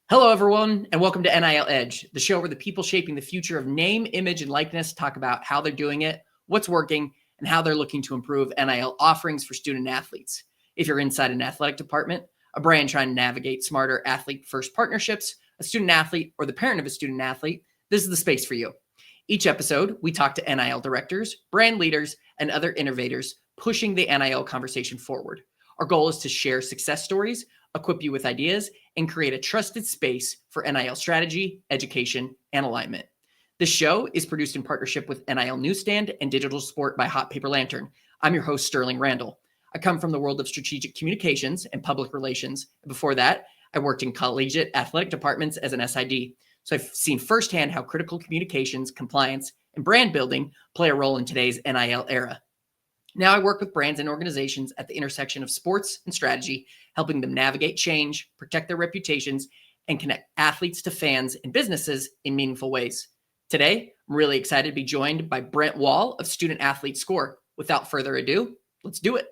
Hello, everyone, and welcome to NIL Edge, the show where the people shaping the future of name, image, and likeness talk about how they're doing it, what's working, and how they're looking to improve NIL offerings for student athletes. If you're inside an athletic department, a brand trying to navigate smarter athlete-first partnerships, a student athlete, or the parent of a student athlete, this is the space for you. Each episode, we talk to NIL directors, brand leaders, and other innovators pushing the NIL conversation forward. Our goal is to share success stories, equip you with ideas, and create a trusted space for NIL strategy, education, and alignment. This show is produced in partnership with NIL Newsstand and Digital Support by Hot Paper Lantern. I'm your host, Sterling Randall. I come from the world of strategic communications and public relations. Before that, I worked in collegiate athletic departments as an SID. So I've seen firsthand how critical communications, compliance, and brand building play a role in today's NIL era. Now I work with brands and organizations at the intersection of sports and strategy, helping them navigate change, protect their reputations, and connect athletes to fans and businesses in meaningful ways. Today, I'm really excited to be joined by Brent Wall of Student Athlete Score. Without further ado, let's do it.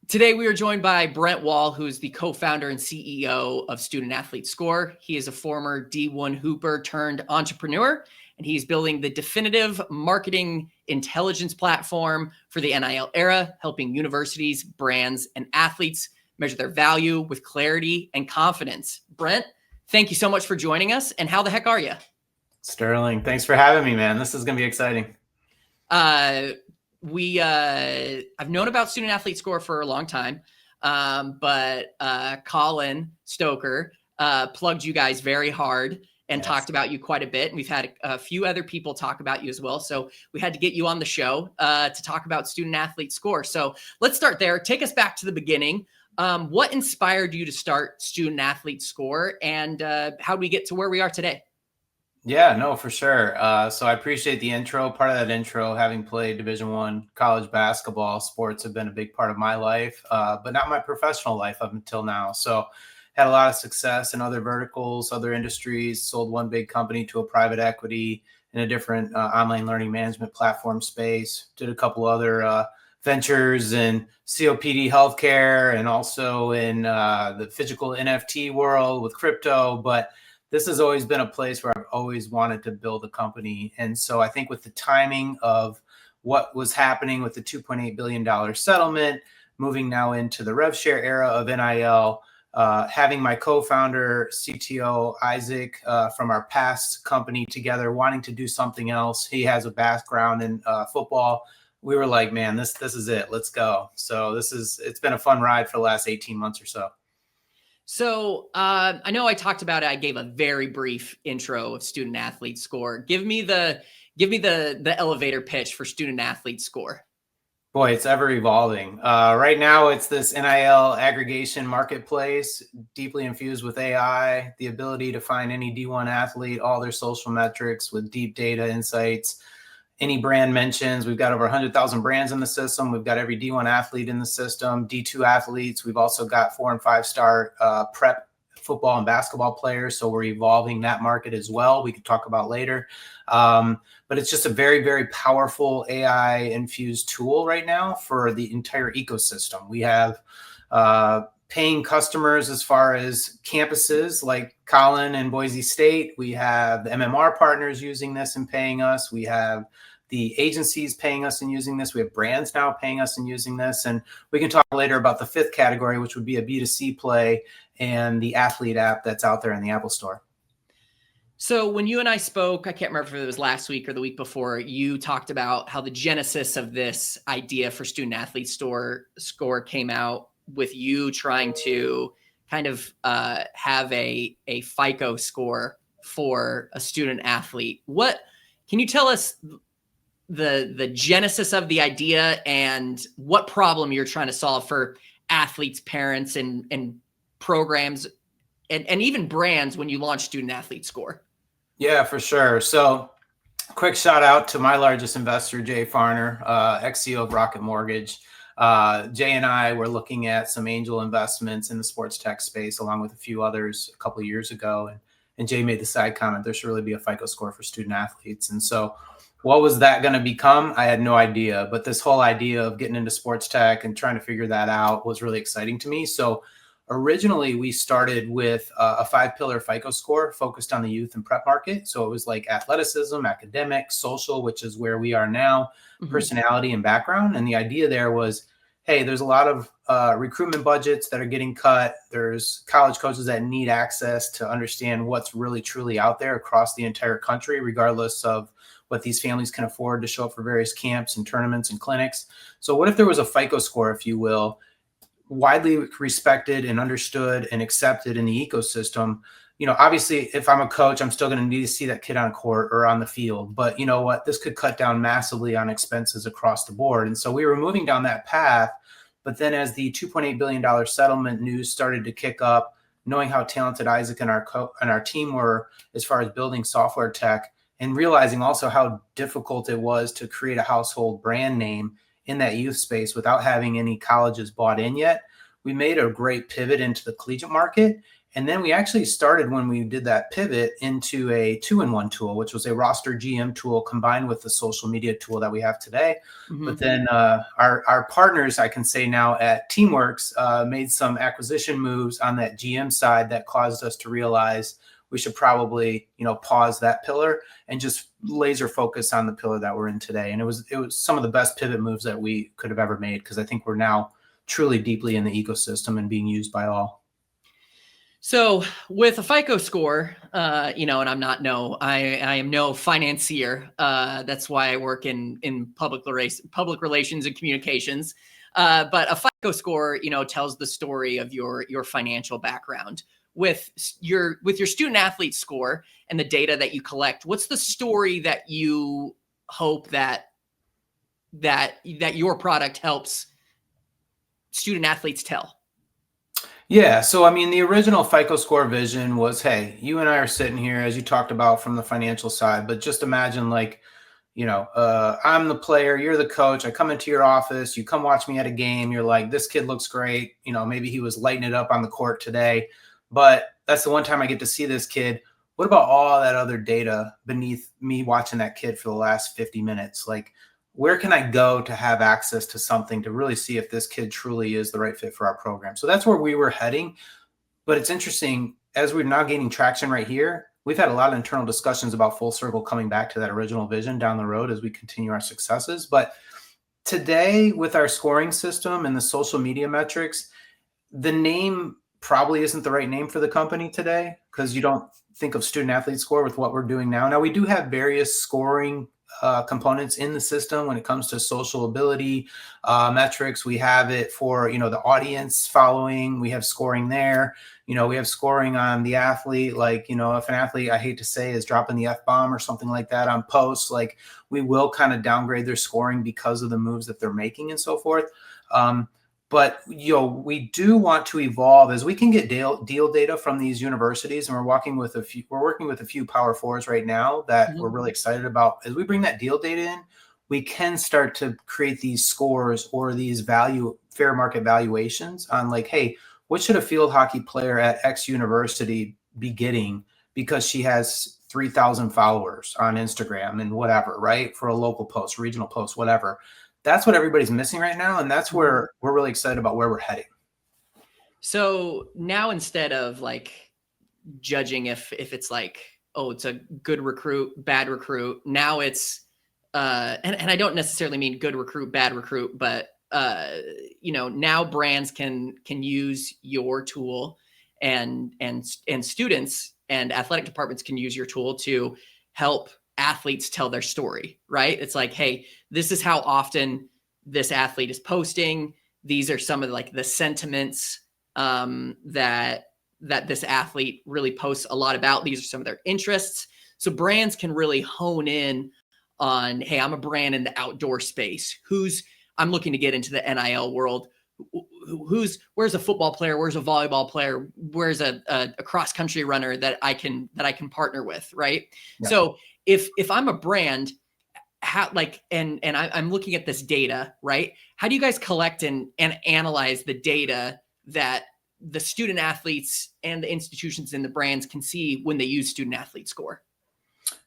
Today, we are joined by Brent Wall, who is the co-founder and CEO of Student Athlete Score. He is a former D1 hooper turned entrepreneur, and he's building the definitive marketing intelligence platform for the NIL era, helping universities, brands, and athletes measure their value with clarity and confidence. Brent, thank you so much for joining us. And how the heck are you? Sterling, thanks for having me, man. This is going to be exciting. I've known about Student Athlete Score for a long time, but Colin Stoker plugged you guys very hard and talked about you quite a bit. And we've had a few other people talk about you as well. So we had to get you on the show to talk about Student Athlete Score. So let's start there. Take us back to the beginning. What inspired you to start Student Athlete Score, and how do we get to where we are today? Yeah, no, for sure. So I appreciate the intro. Part of that intro, having played Division I college basketball, sports have been a big part of my life, but not my professional life up until now. So had a lot of success in other verticals, other industries, sold one big company to a private equity in a different online learning management platform space, did a couple other ventures in COPD healthcare and also in the physical NFT world with crypto. But this has always been a place where I've always wanted to build a company. And so I think with the timing of what was happening with the $2.8 billion settlement, moving now into the rev share era of NIL, having my co-founder, CTO Isaac from our past company together, wanting to do something else. He has a background in football. We were like, man, this is it. Let's go. So it's been a fun ride for the last 18 months or so. So I know I talked about it. I gave a very brief intro of Student Athlete Score. Give me the elevator pitch for Student Athlete Score. Boy, it's ever evolving. Right now, it's this NIL aggregation marketplace, deeply infused with AI, the ability to find any D1 athlete, all their social metrics with deep data insights. Any brand mentions, we've got over 100,000 brands in the system. We've got every D1 athlete in the system, D2 athletes. We've also got 4- and 5-star prep football and basketball players. So we're evolving that market as well. We could talk about later. But it's just a very, very powerful AI-infused tool right now for the entire ecosystem. We have paying customers as far as campuses like Colin and Boise State. We have the MMR partners using this and paying us. We have the agencies paying us and using this. We have brands now paying us and using this. And we can talk later about the fifth category, which would be a B2C play and the athlete app that's out there in the Apple Store. So when you and I spoke, I can't remember if it was last week or the week before, you talked about how the genesis of this idea for Student Athlete Score came out with you trying to kind of have a FICO score for a student athlete. What can you tell us the genesis of the idea and what problem you're trying to solve for athletes, parents, and programs and even brands when you launch Student Athlete Score? Yeah, for sure. So quick shout out to my largest investor, Jay Farner, ex-CEO of Rocket Mortgage. Jay and I were looking at some angel investments in the sports tech space, along with a few others a couple of years ago. And Jay made the side comment, there should really be a FICO score for student athletes. And so what was that going to become? I had no idea. But this whole idea of getting into sports tech and trying to figure that out was really exciting to me. So originally we started with a 5-pillar FICO score focused on the youth and prep market. So it was like athleticism, academic, social, which is where we are now, personality and background. And the idea there was, hey, there's a lot of recruitment budgets that are getting cut. There's college coaches that need access to understand what's really truly out there across the entire country, regardless of what these families can afford to show up for various camps and tournaments and clinics. So what if there was a FICO score, if you will, widely respected and understood and accepted in the ecosystem? Obviously, if I'm a coach, I'm still going to need to see that kid on court or on the field. But you know what? This could cut down massively on expenses across the board. And so we were moving down that path. But then as the $2.8 billion settlement news started to kick up, knowing how talented Isaac and our team were as far as building software tech, and realizing also how difficult it was to create a household brand name in that youth space without having any colleges bought in yet, we made a great pivot into the collegiate market. And then we actually started, when we did that pivot, into a 2-in-1 tool, which was a roster GM tool combined with the social media tool that we have today. But then our partners, I can say now at Teamworks, made some acquisition moves on that GM side that caused us to realize we should probably, pause that pillar and just laser focus on the pillar that we're in today. And it was some of the best pivot moves that we could have ever made, because I think we're now truly deeply in the ecosystem and being used by all. So with a FICO score, and I am no financier. That's why I work in public relations and communications. But a FICO score, tells the story of your financial background. With your student athlete score and the data that you collect, what's the story that you hope that your product helps student athletes tell? Yeah. So, I mean, the original FICO score vision was, hey, you and I are sitting here, as you talked about, from the financial side, but just imagine I'm the player, you're the coach. I come into your office, you come watch me at a game. You're like, this kid looks great. Maybe he was lighting it up on the court today, but that's the one time I get to see this kid. What about all that other data beneath me watching that kid for the last 50 minutes? Like, where can I go to have access to something to really see if this kid truly is the right fit for our program? So that's where we were heading. But it's interesting, as we're now gaining traction right here, we've had a lot of internal discussions about full circle coming back to that original vision down the road as we continue our successes. But today, with our scoring system and the social media metrics, the name probably isn't the right name for the company today, because you don't think of student athlete score with what we're doing now. Now, we do have various scoring components in the system when it comes to social ability metrics. We have it for, the audience following. We have scoring there. We have scoring on the athlete. Like, if an athlete, I hate to say, is dropping the F-bomb or something like that on posts, like, we will kind of downgrade their scoring because of the moves that they're making and so forth. But we do want to evolve as we can get deal data from these universities, and we're working with a few Power Fours right now that we're really excited about. As we bring that deal data in, we can start to create these scores or these fair market valuations on, like, hey, what should a field hockey player at X university be getting because she has 3,000 followers on Instagram and whatever, right? For a local post, regional post, whatever. That's what everybody's missing right now. And that's where we're really excited about where we're heading. So now, instead of like judging if it's like, oh, it's a good recruit, bad recruit, now it's, and I don't necessarily mean good recruit, bad recruit, but, now brands can use your tool, and students and athletic departments can use your tool to help athletes tell their story, right? It's like, hey, this is how often this athlete is posting. These are some of the sentiments that this athlete really posts a lot about. These are some of their interests. So brands can really hone in on, hey, I'm a brand in the outdoor space. I'm looking to get into the NIL world. Where's a football player? Where's a volleyball player? Where's a cross country runner that I can partner with, right? Yeah. So if I'm a brand, I'm looking at this data, right? How do you guys collect and analyze the data that the student athletes and the institutions and the brands can see when they use student athlete score?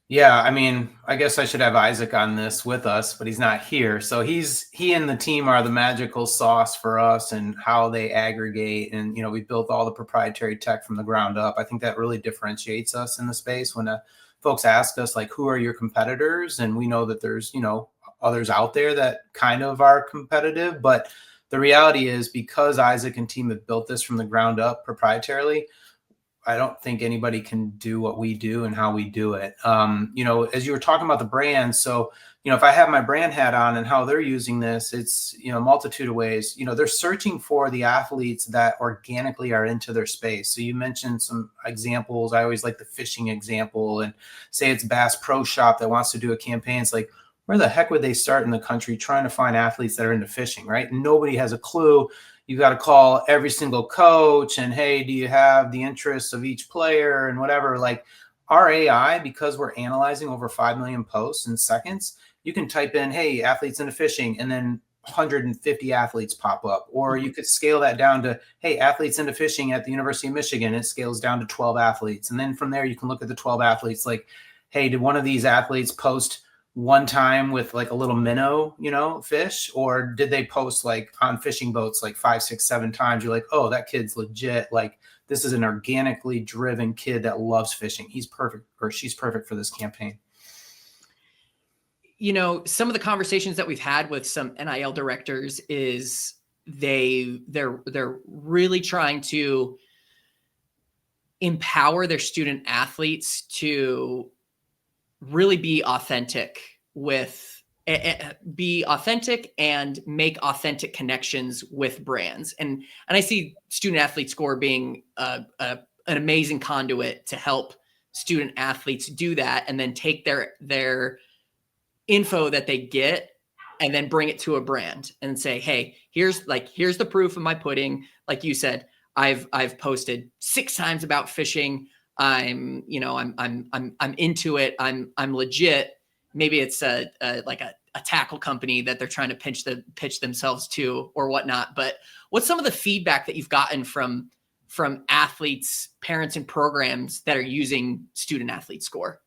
Yeah, I mean, I guess I should have Isaac on this with us, but he's not here. So he and the team are the magical sauce for us and how they aggregate. And we built all the proprietary tech from the ground up. I think that really differentiates us in the space. When folks ask us like, who are your competitors? And we know that there's others out there that kind of are competitive, but the reality is because Isaac and team have built this from the ground up proprietarily, I don't think anybody can do what we do and how we do it. As you were talking about the brand, so if I have my brand hat on and how they're using this, it's a multitude of ways. They're searching for the athletes that organically are into their space. So you mentioned some examples. I always like the fishing example, and say it's Bass Pro Shop that wants to do a campaign. It's like, where the heck would they start in the country trying to find athletes that are into fishing, right? Nobody has a clue. You got to call every single coach and, hey, do you have the interests of each player and whatever. Like our AI, because we're analyzing over 5 million posts in seconds, you can type in, hey, athletes into fishing, and then 150 athletes pop up. Or you could scale that down to, hey, athletes into fishing at the University of Michigan. It scales down to 12 athletes. And then from there, you can look at the 12 athletes like, hey, did one of these athletes post one time with like a little minnow, fish, or did they post like on fishing boats like 5, 6, 7 times? You're like, oh, that kid's legit. Like this is an organically driven kid that loves fishing. He's perfect, or she's perfect for this campaign. Some of the conversations that we've had with some NIL directors is they're really trying to empower their student athletes to really be authentic and make authentic connections with brands. And I see student athlete score being an amazing conduit to help student athletes do that, and then take their info that they get and then bring it to a brand and say, hey, here's the proof of my pudding. Like you said, I've posted 6 times about fishing. I'm into it. I'm legit. Maybe it's like a tackle company that they're trying to pitch themselves to or whatnot. But what's some of the feedback that you've gotten from athletes, parents, and programs that are using student athlete score?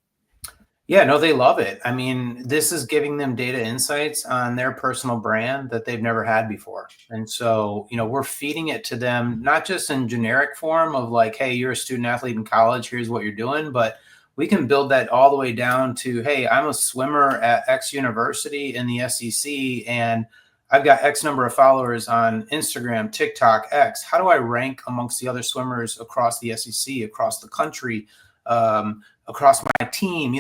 Yeah, no, they love it. I mean, this is giving them data insights on their personal brand that they've never had before. And so, we're feeding it to them, not just in generic form of like, hey, you're a student athlete in college, here's what you're doing, but we can build that all the way down to, hey, I'm a swimmer at X university in the SEC, and I've got X number of followers on Instagram, TikTok, X. How do I rank amongst the other swimmers across the SEC, across the country, across my team?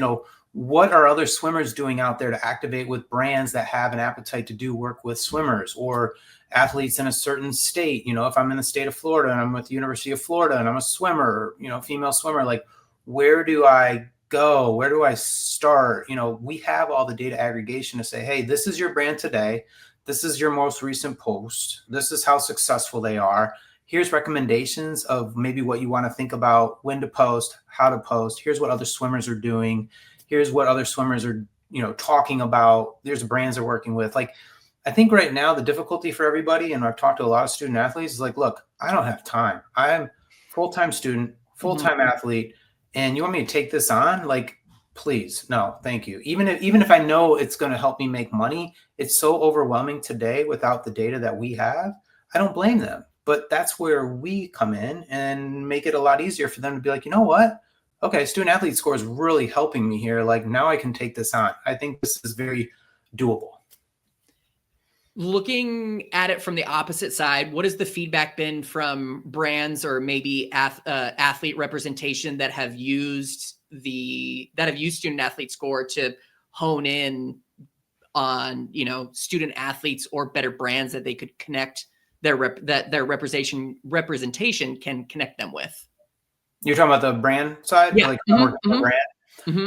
What are other swimmers doing out there to activate with brands that have an appetite to do work with swimmers or athletes in a certain state? If I'm in the state of Florida and I'm with the University of Florida and I'm a swimmer, female swimmer, like where do I go? Where do I start? We have all the data aggregation to say, hey, this is your brand today. This is your most recent post. This is how successful they are. Here's recommendations of maybe what you want to think about, when to post, how to post. Here's what other swimmers are doing. Here's what other swimmers are, talking about. There's brands they're working with. Like, I think right now the difficulty for everybody, and I've talked to a lot of student athletes, is like, look, I don't have time. I'm full-time student, full-time athlete, and you want me to take this on? Like, please, no, thank you. Even if I know it's going to help me make money, it's so overwhelming today without the data that we have. I don't blame them, but that's where we come in and make it a lot easier for them to be like, you know what? Okay, student athlete score is really helping me here. Like now I can take this on. I think this is very doable. Looking at it from the opposite side, what has the feedback been from brands or maybe athlete representation that have used student athlete score to hone in on student athletes or better brands that they could connect their representation can connect them with? You're talking about the brand side? Yeah. Like brand?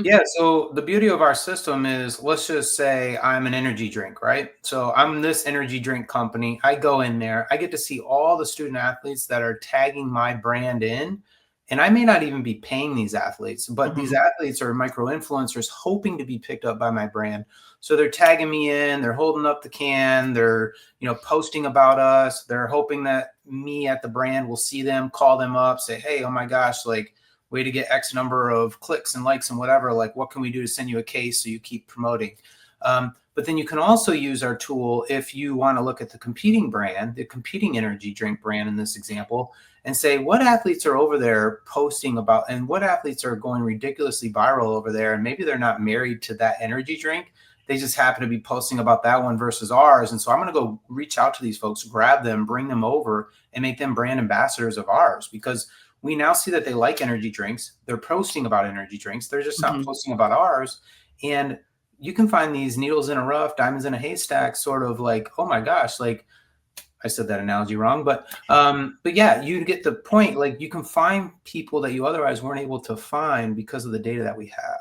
Yeah. So the beauty of our system is, let's just say I'm an energy drink, right? So I'm this energy drink company. I go in there, I get to see all the student athletes that are tagging my brand in. And I may not even be paying these athletes, but these athletes are micro influencers hoping to be picked up by my brand. So they're tagging me in, they're holding up the can, they're, posting about us. They're hoping that me at the brand will see them, call them up, say, hey, oh my gosh, like way to get X number of clicks and likes and whatever. Like, what can we do to send you a case so you keep promoting? But then you can also use our tool if you want to look at the competing brand, the competing energy drink brand in this example, and say what athletes are over there posting about and what athletes are going ridiculously viral over there. And maybe they're not married to that energy drink. They just happen to be posting about that one versus ours. And so I'm going to go reach out to these folks, grab them, bring them over, and make them brand ambassadors of ours, because we now see that they like energy drinks. They're posting about energy drinks. They're just not posting about ours. And you can find these needles in a rough, diamonds in a haystack, sort of like, oh my gosh, like I said that analogy wrong, but yeah, you get the point. Like, you can find people that you otherwise weren't able to find because of the data that we have.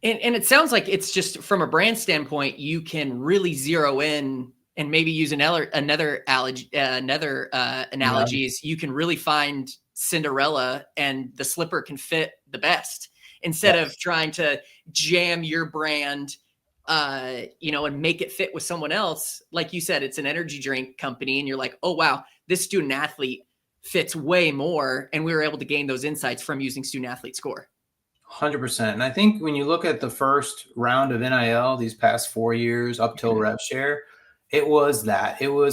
And it sounds like it's just from a brand standpoint, you can really zero in and maybe use another analogy is you can really find Cinderella and the slipper can fit the best instead of trying to jam your brand, and make it fit with someone else. Like you said, it's an energy drink company and you're like, oh, wow, this student athlete fits way more. And we were able to gain those insights from using student athlete score. 100%. And I think when you look at the first round of NIL these past 4 years up till rev share, it was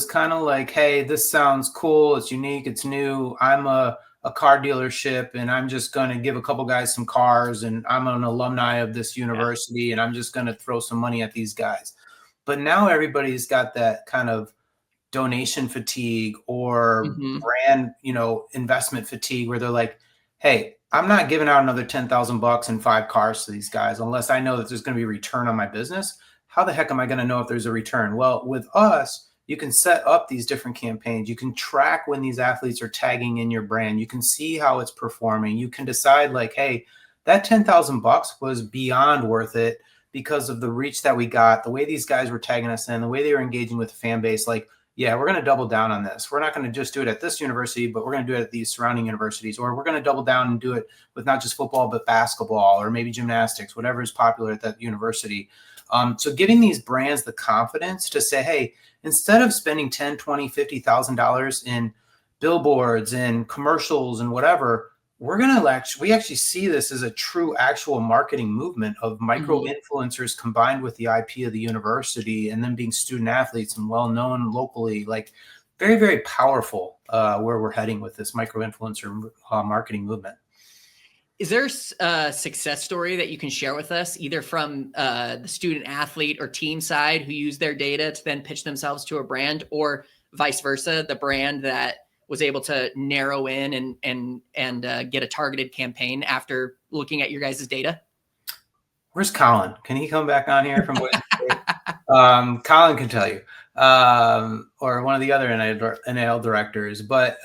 kind of like, hey, this sounds cool. It's unique. It's new. I'm a car dealership and I'm just going to give a couple guys some cars and I'm an alumni of this university and I'm just going to throw some money at these guys. But now everybody's got that kind of donation fatigue or brand, investment fatigue where they're like, hey, I'm not giving out another $10,000 and 5 cars to these guys unless I know that there's going to be a return on my business. How the heck am I going to know if there's a return? Well, with us, you can set up these different campaigns. You can track when these athletes are tagging in your brand. You can see how it's performing. You can decide like, hey, that $10,000 was beyond worth it because of the reach that we got, the way these guys were tagging us in, the way they were engaging with the fan base. Like, yeah, we're going to double down on this. We're not going to just do it at this university, but we're going to do it at these surrounding universities, or we're going to double down and do it with not just football, but basketball or maybe gymnastics, whatever is popular at that university. So giving these brands the confidence to say, hey, instead of spending $10, $20, $50,000 in billboards and commercials and whatever, we actually see this as a true actual marketing movement of micro influencers combined with the IP of the university and then being student athletes and well-known locally, like very, very powerful where we're heading with this micro influencer marketing movement. Is there a success story that you can share with us, either from the student athlete or team side who use their data to then pitch themselves to a brand, or vice versa, the brand that was able to narrow in and get a targeted campaign after looking at your guys' data? Where's Colin? Can he come back on here from Boise State? Colin can tell you, or one of the other NIL directors. But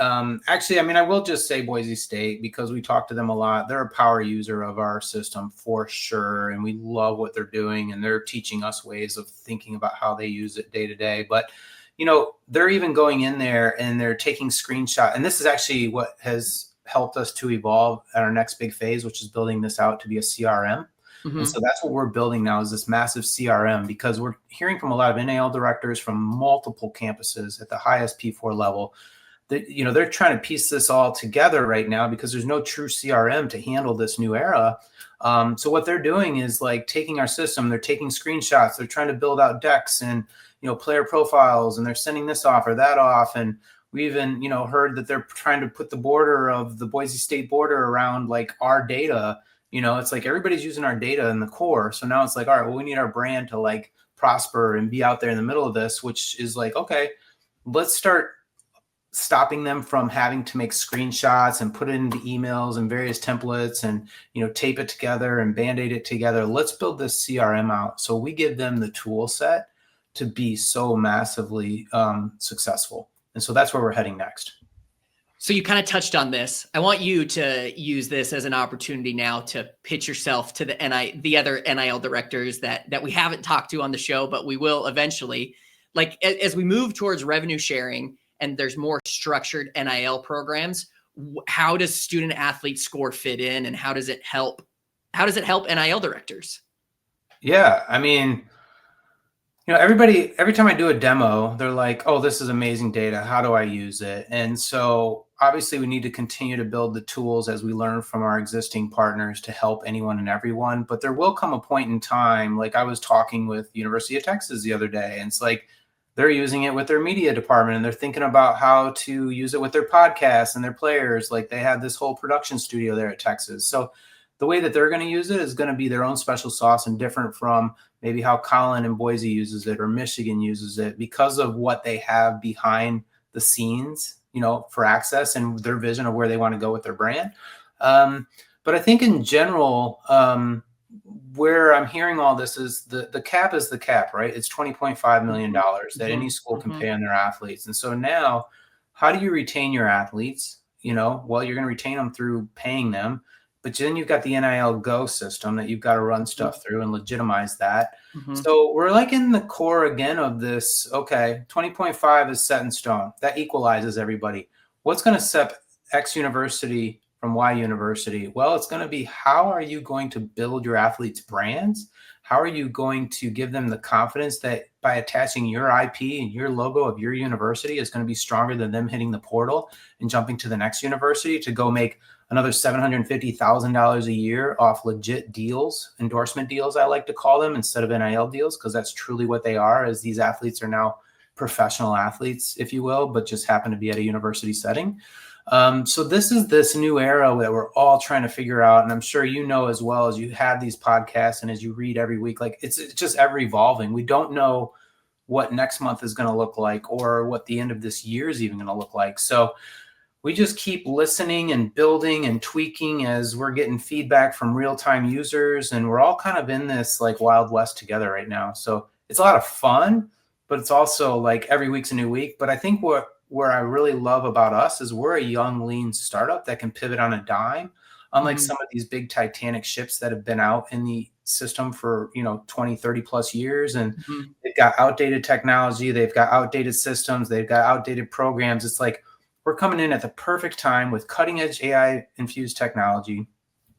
actually, I mean, I will just say Boise State because we talk to them a lot. They're a power user of our system for sure, and we love what they're doing, and they're teaching us ways of thinking about how they use it day to day. But they're even going in there and they're taking screenshots. And this is actually what has helped us to evolve at our next big phase, which is building this out to be a CRM. And so that's what we're building now, is this massive CRM, because we're hearing from a lot of NIL directors from multiple campuses at the highest P4 level that, they're trying to piece this all together right now because there's no true CRM to handle this new era. So what they're doing is like taking our system, they're taking screenshots, they're trying to build out decks and, player profiles, and they're sending this off or that off. And we even, heard that they're trying to put the border of the Boise State border around like our data. It's like everybody's using our data in the core. So now it's like, all right, well, we need our brand to like prosper and be out there in the middle of this, which is like, okay, let's start stopping them from having to make screenshots and put it into emails and various templates and, tape it together and Band-Aid it together. Let's build this CRM out. So we give them the tool set to be so massively successful. And so that's where we're heading next. So you kind of touched on this. I want you to use this as an opportunity now to pitch yourself to the other NIL directors that we haven't talked to on the show, but we will eventually. Like as we move towards revenue sharing and there's more structured NIL programs, how does student athlete score fit in, and how does it help NIL directors? Yeah, I mean, every time I do a demo, they're like, oh, this is amazing data. How do I use it? And so obviously we need to continue to build the tools as we learn from our existing partners to help anyone and everyone. But there will come a point in time, like I was talking with University of Texas the other day, and it's like they're using it with their media department and they're thinking about how to use it with their podcasts and their players. Like they have this whole production studio there at Texas. So the way that they're going to use it is going to be their own special sauce and different from maybe how Colin and Boise uses it or Michigan uses it because of what they have behind the scenes, for access and their vision of where they want to go with their brand. But I think in general, where I'm hearing all this is the cap is the cap, right? It's $20.5 million that any school can pay on their athletes. And so now, how do you retain your athletes? Well, you're going to retain them through paying them. But then you've got the NIL Go system that you've got to run stuff through and legitimize that. So we're like in the core again of this, okay, 20.5 is set in stone. That equalizes everybody. What's going to set X university from Y university? Well, it's going to be how are you going to build your athletes' brands? How are you going to give them the confidence that by attaching your IP and your logo of your university is going to be stronger than them hitting the portal and jumping to the next university to go make another $750,000 a year off legit deals, endorsement deals, I like to call them, instead of NIL deals, because that's truly what they are, as these athletes are now professional athletes, if you will, but just happen to be at a university setting. So this is this new era that we're all trying to figure out. And I'm sure as well as you have these podcasts and as you read every week, like it's just ever evolving. We don't know what next month is going to look like or what the end of this year is even going to look like. So we just keep listening and building and tweaking as we're getting feedback from real-time users. And we're all kind of in this like Wild West together right now. So it's a lot of fun, but it's also like every week's a new week. But I think where I really love about us is we're a young, lean startup that can pivot on a dime, unlike some of these big Titanic ships that have been out in the system for 20, 30 plus years. And they've got outdated technology, they've got outdated systems, they've got outdated programs. It's like, we're coming in at the perfect time with cutting edge AI infused technology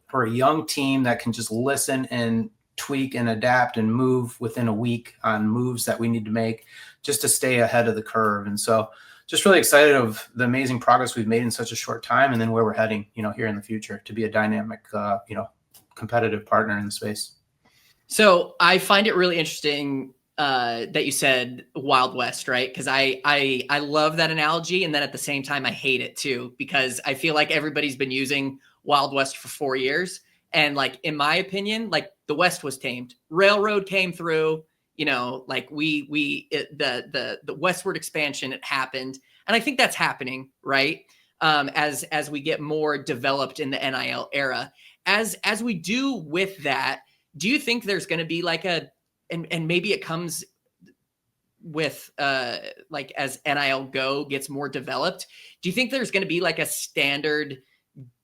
for a young team that can just listen and tweak and adapt and move within a week on moves that we need to make just to stay ahead of the curve. And so just really excited of the amazing progress we've made in such a short time and then where we're heading, here in the future to be a dynamic, competitive partner in the space. So I find it really interesting that you said Wild West, right? Because I love that analogy, and then at the same time I hate it too, because I feel like everybody's been using Wild West for 4 years, and like in my opinion, like the West was tamed. Railroad came through, like the westward expansion, it happened, and I think that's happening, right? As we get more developed in the NIL era, as we do with that, do you think there's going to be like and maybe it comes with like as NIL Go gets more developed, do you think there's going to be like a standard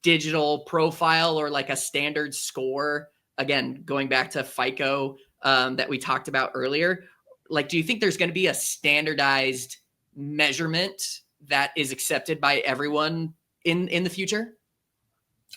digital profile or like a standard score? Again, going back to FICO that we talked about earlier, like, do you think there's going to be a standardized measurement that is accepted by everyone in the future?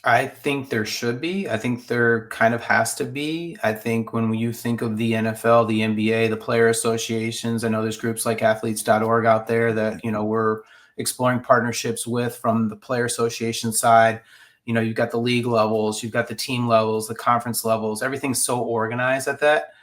I think there should be. I think there kind of has to be. I think when you think of the NFL, the NBA, the player associations, I know there's groups like athletes.org out there that, we're exploring partnerships with from the player association side. You've got the league levels, you've got the team levels, the conference levels. Everything's so organized at that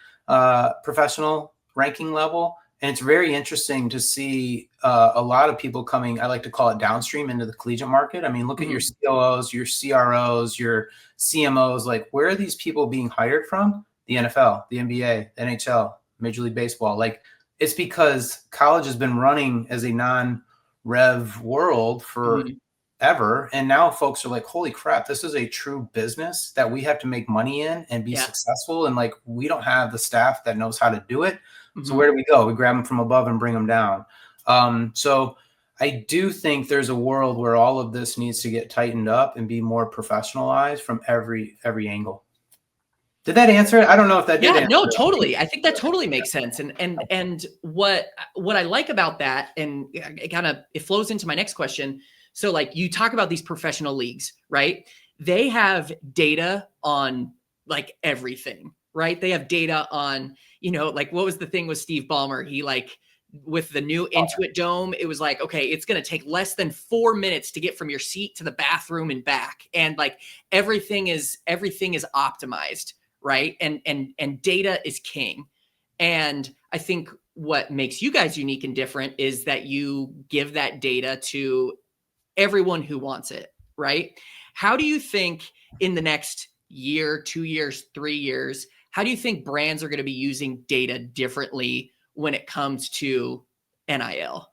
professional ranking level. And it's very interesting to see a lot of people coming, I like to call it downstream into the collegiate market. I mean, look at your COOs, your CROs, your CMOs. Like, where are these people being hired from? The NFL, the NBA, the NHL, Major League Baseball. Like, it's because college has been running as a non-rev world forever. And now folks are like, holy crap, this is a true business that we have to make money in and be successful. And like, we don't have the staff that knows how to do it. So where do we go? We grab them from above and bring them down. So I do think there's a world where all of this needs to get tightened up and be more professionalized from every angle. Did that answer it? I don't know if that did. Yeah, no, totally. I think that totally makes sense. And what I like about that, and it flows into my next question. So like you talk about these professional leagues, right? They have data on like everything, right? They have data on, like what was the thing with Steve Ballmer? He with the new Intuit Dome, it was like, okay, it's going to take less than 4 minutes to get from your seat to the bathroom and back. And like everything is optimized, right? And data is king. And I think what makes you guys unique and different is that you give that data to everyone who wants it, right? How do you think in the next year, 2 years, 3 years, how do you think brands are going to be using data differently when it comes to NIL?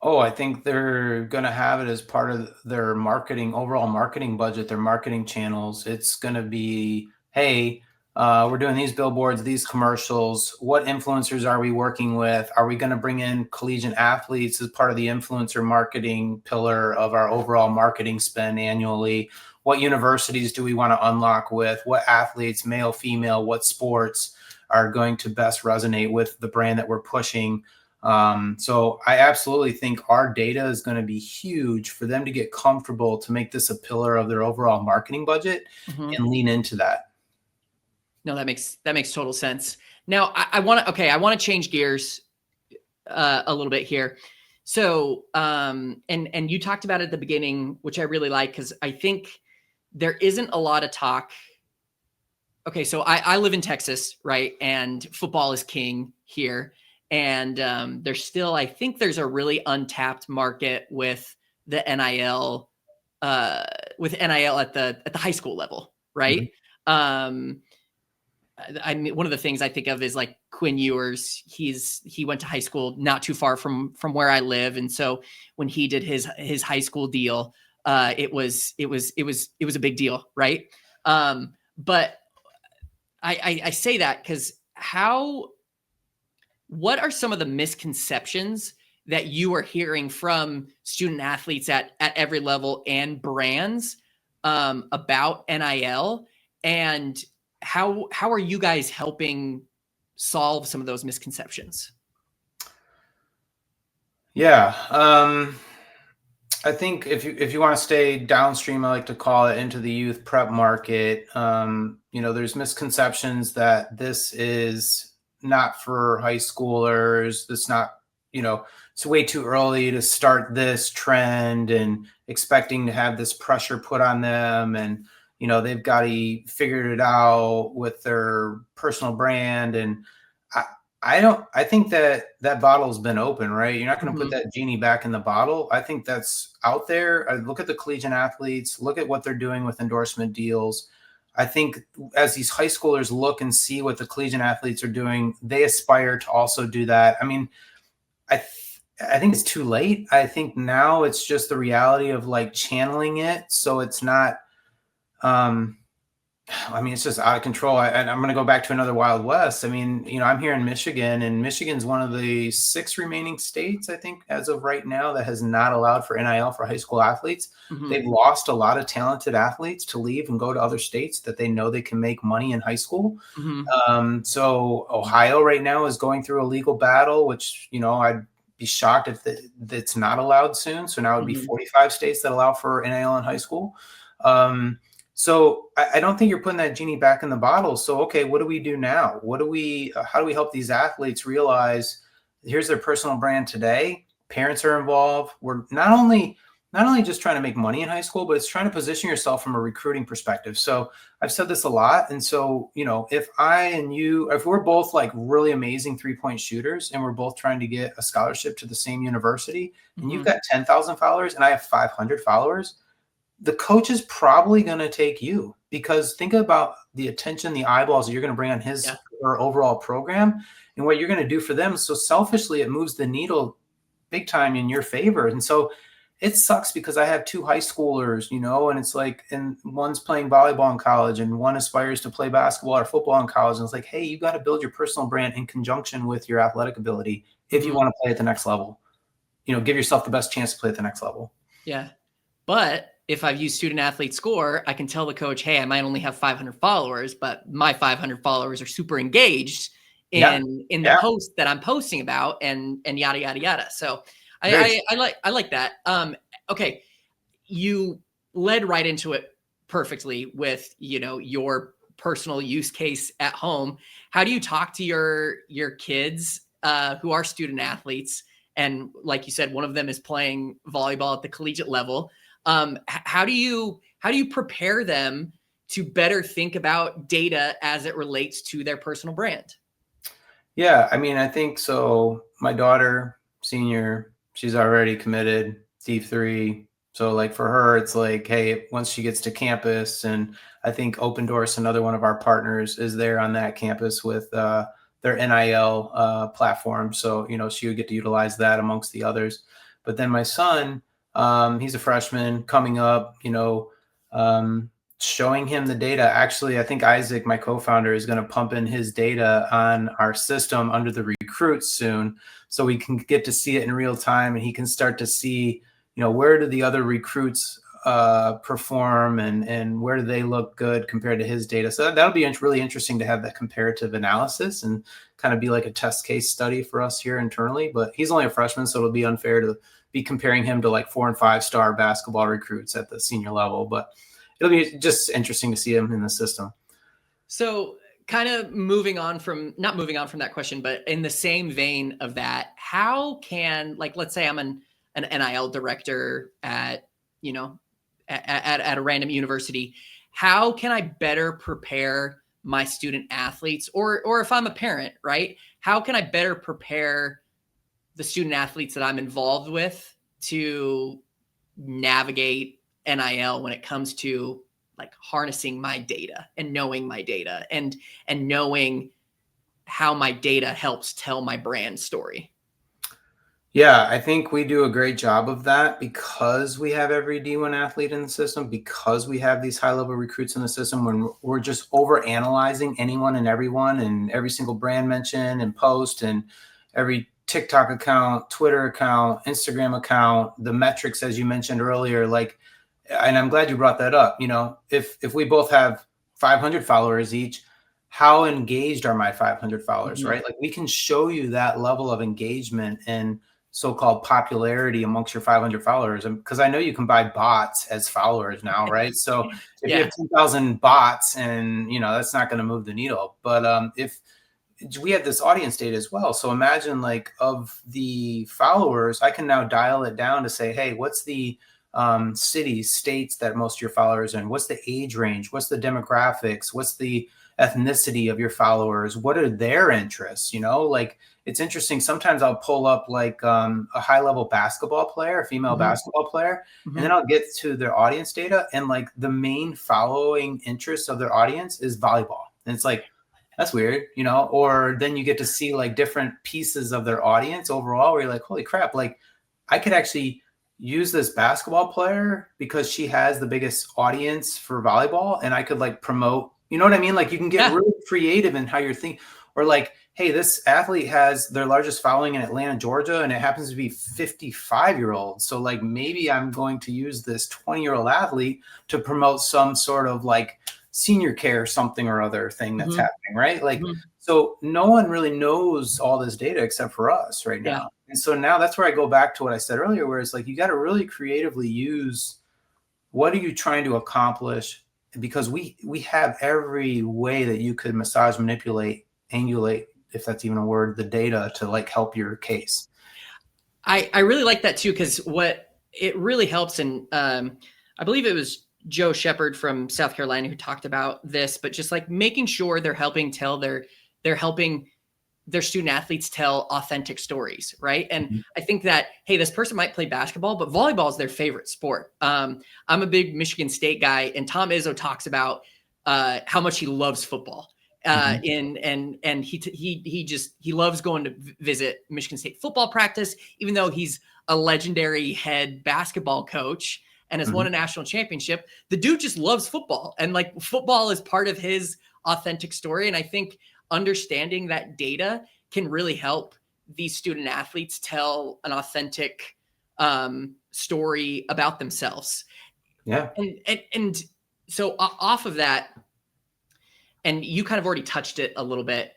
Oh, I think they're going to have it as part of their overall marketing budget, their marketing channels. It's going to be, hey, we're doing these billboards, these commercials. What influencers are we working with? Are we going to bring in collegiate athletes as part of the influencer marketing pillar of our overall marketing spend annually? What universities do we want to unlock with? What athletes, male, female, what sports are going to best resonate with the brand that we're pushing? So I absolutely think our data is going to be huge for them to get comfortable to make this a pillar of their overall marketing budget and lean into that. No, that makes total sense. Now I want to change gears a little bit here. So, and you talked about it at the beginning, which I really like, because I think there isn't a lot of talk. Okay, so I live in Texas, right? And football is king here. And there's still, I think there's a really untapped market with the NIL, at the high school level, right? I mean, one of the things I think of is like Quinn Ewers. He went to high school not too far from where I live, and so when he did his high school deal, it was a big deal, right? But I say that because what are some of the misconceptions that you are hearing from student athletes at every level and brands about NIL, and how are you guys helping solve some of those misconceptions? Yeah. I think if you want to stay downstream, I like to call it, into the youth prep market, there's misconceptions that this is not for high schoolers. This not, it's way too early to start this trend and expecting to have this pressure put on them. And, they've got to figure it out with their personal brand. And I think that bottle's been open, right? You're not going to put that genie back in the bottle. I think that's out there. I look at the collegiate athletes, look at what they're doing with endorsement deals. I think as these high schoolers look and see what the collegiate athletes are doing, they aspire to also do that. I mean, I think it's too late. I think now it's just the reality of like channeling it. So it's not, it's just out of control. And I'm going to go back to another Wild West. I mean, I'm here in Michigan, and Michigan's one of the 6 remaining states, I think, as of right now, that has not allowed for NIL for high school athletes. They've lost a lot of talented athletes to leave and go to other states that they know they can make money in high school. So Ohio right now is going through a legal battle, which, I'd be shocked if that's not allowed soon. So now it would be 45 states that allow for NIL in high school. So I don't think you're putting that genie back in the bottle. So, okay, what do we do now? How do we help these athletes realize here's their personal brand today? Parents are involved. We're not only just trying to make money in high school, but it's trying to position yourself from a recruiting perspective. So I've said this a lot. And so, if we're both like really amazing 3-point shooters and we're both trying to get a scholarship to the same university, and you've got 10,000 followers and I have 500 followers, the coach is probably going to take you, because think about the attention, the eyeballs that you're going to bring on his or overall program and what you're going to do for them. So selfishly, it moves the needle big time in your favor. And so it sucks because I have 2 high schoolers, and it's like, and one's playing volleyball in college and one aspires to play basketball or football in college. And it's like, hey, you got to build your personal brand in conjunction with your athletic ability if you want to play at the next level. Give yourself the best chance to play at the next level. Yeah. But if I've used Student Athlete Score, I can tell the coach, hey, I might only have 500 followers, but my 500 followers are super engaged in the post that I'm posting about, and yada, yada, yada. So I like that. Okay. You led right into it perfectly with, your personal use case at home. How do you talk to your kids who are student athletes? And like you said, one of them is playing volleyball at the collegiate level. How do you prepare them to better think about data as it relates to their personal brand? Yeah, I mean, I think so. My daughter, senior, she's already committed D3. So like for her, it's like, hey, once she gets to campus, and I think Open Doors, another one of our partners, is there on that campus with their NIL platform. So, she would get to utilize that amongst the others. But then my son, he's a freshman coming up, showing him the data. Actually, I think Isaac, my co-founder, is going to pump in his data on our system under the recruits soon, so we can get to see it in real time, and he can start to see, where do the other recruits perform, and where do they look good compared to his data. So that'll be really interesting to have that comparative analysis and kind of be like a test case study for us here internally. But he's only a freshman, so it'll be unfair to be comparing him to like 4- and 5-star basketball recruits at the senior level. But it'll be just interesting to see him in the system. So kind of not moving on from that question, but in the same vein of that, how can, like, let's say I'm an NIL director at a random university. How can I better prepare my student athletes, or if I'm a parent, right? How can I better prepare the student athletes that I'm involved with to navigate NIL when it comes to like harnessing my data and knowing my data and knowing how my data helps tell my brand story? Yeah, I think we do a great job of that because we have every D1 athlete in the system, because we have these high-level recruits in the system. When we're just over analyzing anyone and everyone and every single brand mention and post and every TikTok account, Twitter account, Instagram account, the metrics, as you mentioned earlier, like, and I'm glad you brought that up. If we both have 500 followers each, how engaged are my 500 followers, Mm-hmm. right? Like, we can show you that level of engagement and so-called popularity amongst your 500 followers. And because I know you can buy bots as followers now, right? So if you have 2,000 bots, and that's not going to move the needle. But if we have this audience data as well, so imagine, like, of the followers, I can now dial it down to say, hey, what's the cities, states that most of your followers are in? What's the age range? What's the demographics? What's the ethnicity of your followers? What are their interests? Like, it's interesting. Sometimes I'll pull up like a high-level basketball player, a female Mm-hmm. basketball player, Mm-hmm. and then I'll get to their audience data, and like the main following interest of their audience is volleyball. And it's like, that's weird, or then you get to see like different pieces of their audience overall where you're like, holy crap, like I could actually use this basketball player because she has the biggest audience for volleyball, and I could like promote, you know what I mean? Like, you can get really creative in how you're thinking. Or like, hey, this athlete has their largest following in Atlanta, Georgia, and it happens to be 55-year-olds. So like, maybe I'm going to use this 20-year-old athlete to promote some sort of like senior care something or other thing that's happening, right? Like, so no one really knows all this data except for us right now. Yeah. And so now that's where I go back to what I said earlier, where it's like, you got to really creatively use, what are you trying to accomplish? Because we have every way that you could massage, manipulate, angulate, if that's even a word, the data to like help your case. I really like that too, because what it really helps, and I believe it was Joe Shepard from South Carolina who talked about this, but just like making sure they're helping their student athletes tell authentic stories, right? And I think that, hey, this person might play basketball, but volleyball is their favorite sport. I'm a big Michigan State guy, and Tom Izzo talks about how much he loves football. And he loves going to visit Michigan State football practice, even though he's a legendary head basketball coach and has won a national championship. The dude just loves football, and like, football is part of his authentic story. And I think understanding that data can really help these student athletes tell an authentic story about themselves. Yeah. And so off of that, and you kind of already touched it a little bit,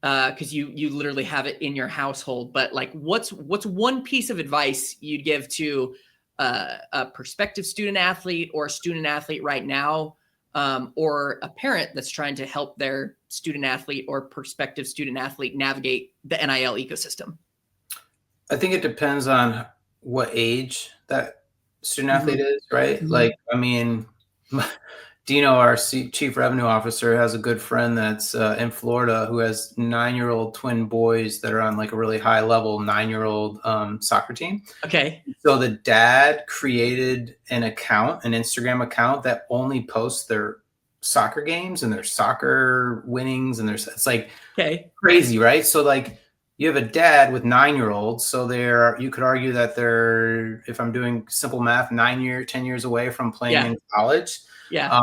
because you literally have it in your household, but like, what's one piece of advice you'd give to a prospective student athlete or a student athlete right now or a parent that's trying to help their student athlete or prospective student athlete navigate the NIL ecosystem? I think it depends on what age that student athlete is, right? Mm-hmm. Like, I mean, Dino, our chief revenue officer, has a good friend that's in Florida who has 9-year-old twin boys that are on like a really high level 9-year-old soccer team. Okay. So the dad created an Instagram account that only posts their soccer games and their soccer winnings, and it's like crazy, right? So like you have a dad with 9-year-olds, so you could argue that they're, if I'm doing simple math, 10 years away from playing in college. Yeah.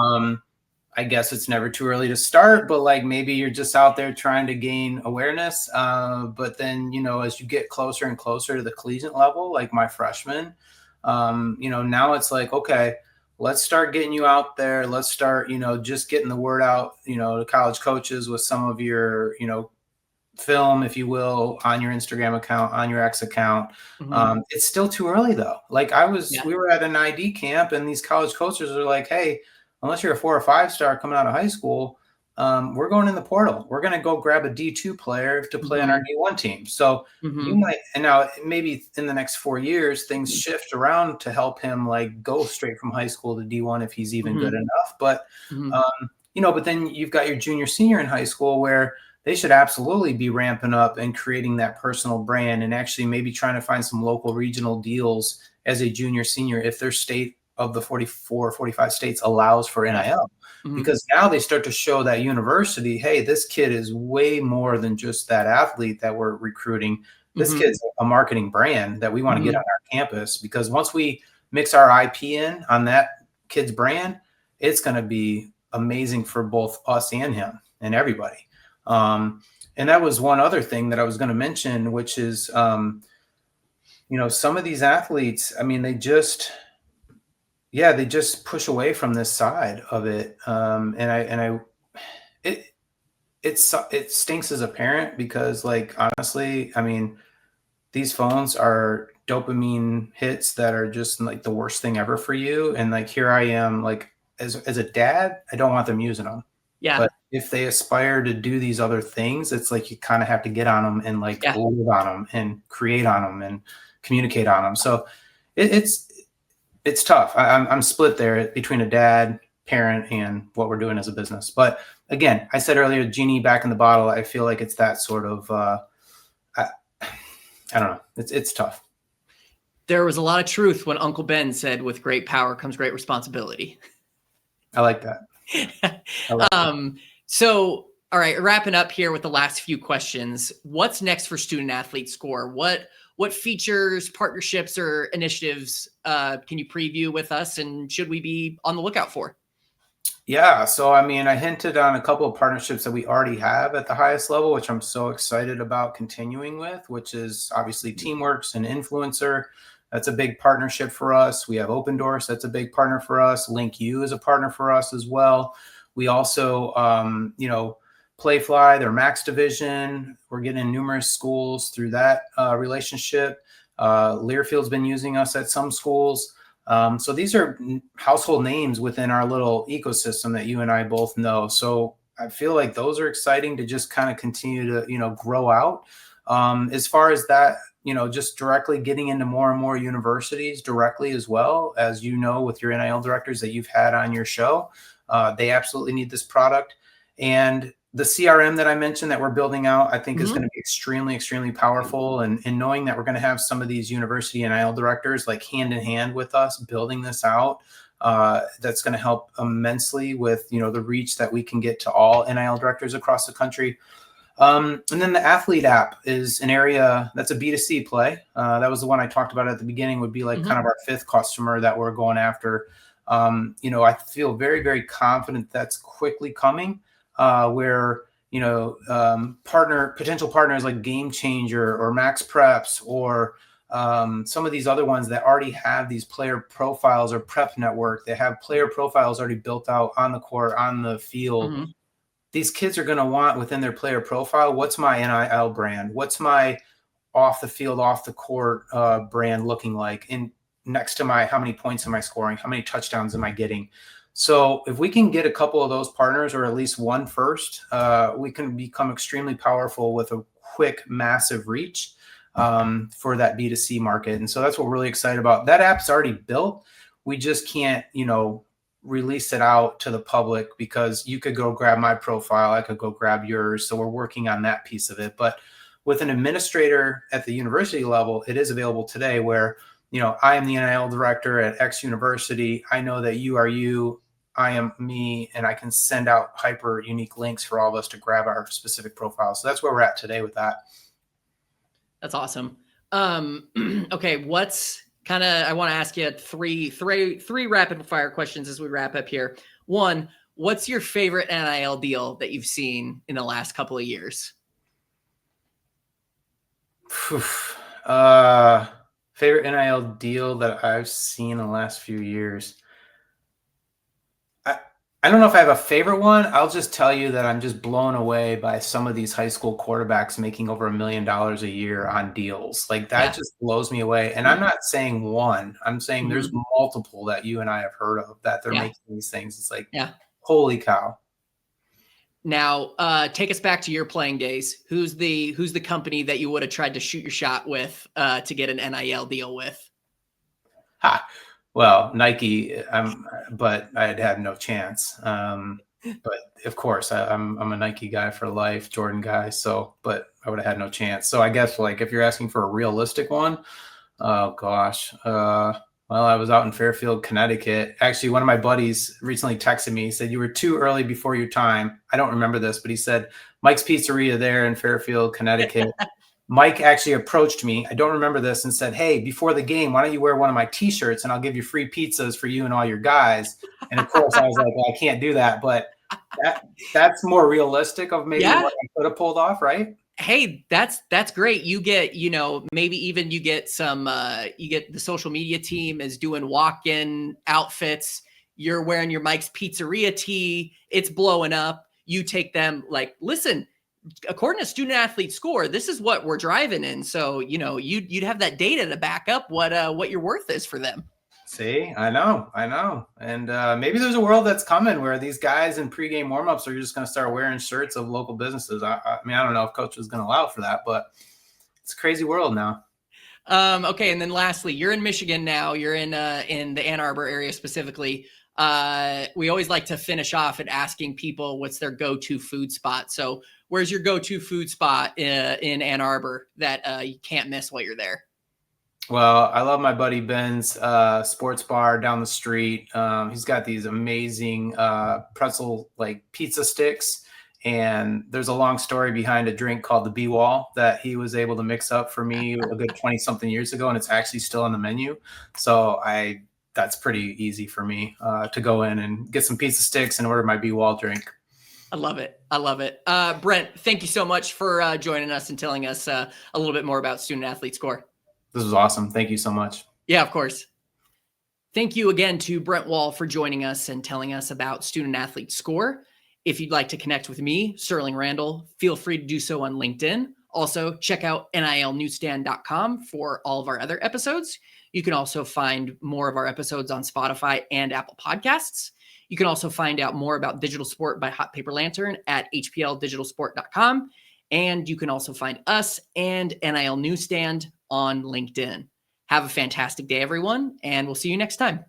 I guess it's never too early to start, but like maybe you're just out there trying to gain awareness. But then, as you get closer and closer to the collegiate level, like my freshman, now it's like, okay, let's start getting you out there. Let's start, just getting the word out, to college coaches with some of your, film, if you will, on your Instagram account, on your X account. Mm-hmm. It's still too early though. Like we were at an ID camp and these college coaches are like, hey, unless you're a 4 or 5 star coming out of high school, we're going in the portal. We're going to go grab a D2 player to play on our D1 team. So you might, and now maybe in the next 4 years, things shift around to help him like go straight from high school to D1 if he's even good enough. But, but then you've got your junior, senior in high school where they should absolutely be ramping up and creating that personal brand and actually maybe trying to find some local regional deals as a junior, senior, if their state of the 44, 45 states allows for NIL, because now they start to show that university, hey, this kid is way more than just that athlete that we're recruiting. This kid's a marketing brand that we want to get on our campus, because once we mix our IP in on that kid's brand, it's going to be amazing for both us and him and everybody. And that was one other thing that I was going to mention, which is, some of these athletes, I mean, they just push away from this side of it. It stinks as a parent because, like, honestly, I mean, these phones are dopamine hits that are just like the worst thing ever for you. And like, here I am, like, as a dad, I don't want them using them. Yeah. But if they aspire to do these other things, it's like you kind of have to get on them and like live on them and create on them and communicate on them. So it's tough. I'm split there between a dad, parent, and what we're doing as a business. But again, I said earlier, genie back in the bottle. I feel like it's that sort of, I don't know. It's tough. There was a lot of truth when Uncle Ben said, with great power comes great responsibility. I like that. So, all right, wrapping up here with the last few questions. What's next for Student Athlete Score? What features, partnerships, or initiatives can you preview with us, and should we be on the lookout for? Yeah, so I mean, I hinted on a couple of partnerships that we already have at the highest level, which I'm so excited about continuing with, which is obviously Teamworks and Influencer. That's a big partnership for us. We have Open Doors. That's a big partner for us. Link U is a partner for us as well. We also, Playfly, their Max division. We're getting numerous schools through that relationship. Learfield's been using us at some schools. So these are household names within our little ecosystem that you and I both know. So I feel like those are exciting to just kind of continue to, grow out. As far as that, just directly getting into more and more universities directly, as well as, with your NIL directors that you've had on your show, they absolutely need this product. And the CRM that I mentioned that we're building out, I think is going to be extremely, extremely powerful. And knowing that we're going to have some of these university NIL directors like hand in hand with us building this out, that's going to help immensely with, the reach that we can get to all NIL directors across the country. And then the athlete app is an area that's a B2C play. That was the one I talked about at the beginning, would be like kind of our 5th customer that we're going after. I feel very, very confident that's quickly coming, where, potential partners like Game Changer or Max Preps or some of these other ones that already have these player profiles, or Prep Network, they have player profiles already built out on the court, on the field. These kids are going to want within their player profile, what's my NIL brand? What's my off the field, off the court brand looking like? And next to my, how many points am I scoring? How many touchdowns am I getting? So if we can get a couple of those partners, or at least one first, we can become extremely powerful with a quick, massive reach for that B2C market. And so that's what we're really excited about. That app's already built. We just can't, release it out to the public, because you could go grab my profile, I could go grab yours. So we're working on that piece of it. But with an administrator at the university level, it is available today where, I am the NIL director at X university. I know that you are you, I am me, and I can send out hyper unique links for all of us to grab our specific profiles. So that's where we're at today with that. That's awesome. Okay. I want to ask you three rapid fire questions as we wrap up here. One, what's your favorite NIL deal that you've seen in the last couple of years? Favorite NIL deal that I've seen in the last few years. I don't know if I have a favorite one. I'll just tell you that I'm just blown away by some of these high school quarterbacks making over $1 million a year on deals. Like that just blows me away. And I'm not saying one, I'm saying there's multiple that you and I have heard of that they're making these things. It's like, holy cow. Now, take us back to your playing days. Who's the company that you would have tried to shoot your shot with to get an NIL deal with? Well, Nike, but I had no chance. But of course, I'm a Nike guy for life, Jordan guy. So, but I would have had no chance. So I guess like if you're asking for a realistic one, oh gosh. Well, I was out in Fairfield, Connecticut. Actually, one of my buddies recently texted me. He said, "You were too early before your time." I don't remember this, but he said, "Mike's Pizzeria there in Fairfield, Connecticut." Mike actually approached me, I don't remember this, and said, "Hey, before the game, why don't you wear one of my t-shirts and I'll give you free pizzas for you and all your guys." And of course I was like, well, I can't do that, but that's more realistic of maybe what I could have pulled off, right? Hey, that's great. You get, maybe even you get some, you get the social media team is doing walk-in outfits. You're wearing your Mike's Pizzeria tee. It's blowing up. You take them like, listen, according to Student Athlete Score, this is what we're driving in. So, you'd have that data to back up what your worth is for them. See, I know. And maybe there's a world that's coming where these guys in pregame warmups are just going to start wearing shirts of local businesses. I mean, I don't know if coach is going to allow for that, but it's a crazy world now. Okay. And then lastly, you're in Michigan now. You're in the Ann Arbor area specifically. We always like to finish off at asking people what's their go-to food spot. So where's your go-to food spot in Ann Arbor that you can't miss while you're there? Well, I love my buddy Ben's sports bar down the street. He's got these amazing pretzel like pizza sticks. And there's a long story behind a drink called the B-Wall that he was able to mix up for me a good 20-something years ago. And it's actually still on the menu. So that's pretty easy for me to go in and get some pizza sticks and order my B-Wall drink. I love it. Brent, thank you so much for joining us and telling us a little bit more about Student Athlete Score. This was awesome. Thank you so much. Yeah, of course. Thank you again to Brent Wall for joining us and telling us about Student Athlete Score. If you'd like to connect with me, Sterling Randall, feel free to do so on LinkedIn. Also, check out nilnewsstand.com for all of our other episodes. You can also find more of our episodes on Spotify and Apple Podcasts. You can also find out more about digital sport by Hot Paper Lantern at hpldigitalsport.com. And you can also find us and NIL Newsstand on LinkedIn. Have a fantastic day, everyone, and we'll see you next time.